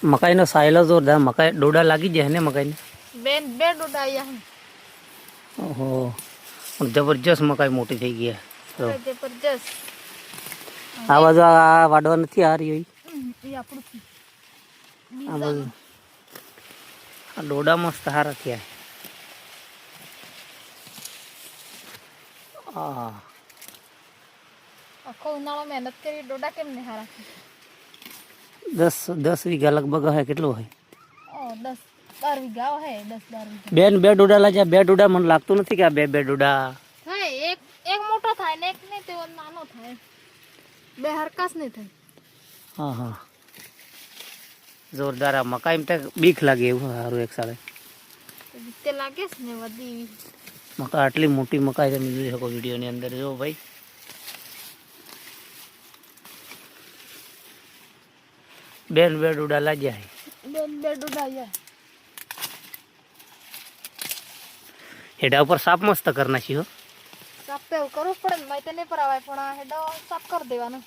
મકાઈનો સાયલો જોરદાર. મકાઈ ડોડા લાગી જાય ને મકાઈને. બેન બે ડોડા આયા ઓહો, પણ જબરજસ્ત મકાઈ મોટી થઈ ગઈ તો. હે જબરજસ્ત. આ બાજુ આ વાડવા નથી આ રહી. એ આપણું આ બાજુ આ ડોડા મસ્ત સારા થયા. હા, આખો ઉનાળો મહેનત કરી ડોડા કેમ ને હારા 10 વીઘા લગભગ હે. કેટલું હોય? 10-12 વીઘા હે 10-12 વીઘા. બેન બે ડોડા લાગ્યા. બે ડોડા મને લાગતું નથી કે આ બે ડોડા થાય. એક મોટો થાય ને એક ને તેવો નાનો થાય. બે હરકાસ નહીં થાય. હા હા, જોરદાર. આ મકાઈ એમ બીક લાગે એવું સારું. એક સાળે તે લાગે છે ને વધી મકાઈ, આટલી મોટી મકાઈ તમે જોઈ શકો વિડીયોની અંદર. જો ભાઈ, બેન બે ડોડા લાગ્યા છે. બેન બે ડોડા આયા. હેડા ઉપર સાપ મસ્ત કરી નાખી હો. સાફ તો એવું કરવું જ પડે ને. માહિતી નહીં પર આવે પણ હેડો સાફ કરી દેવાનો.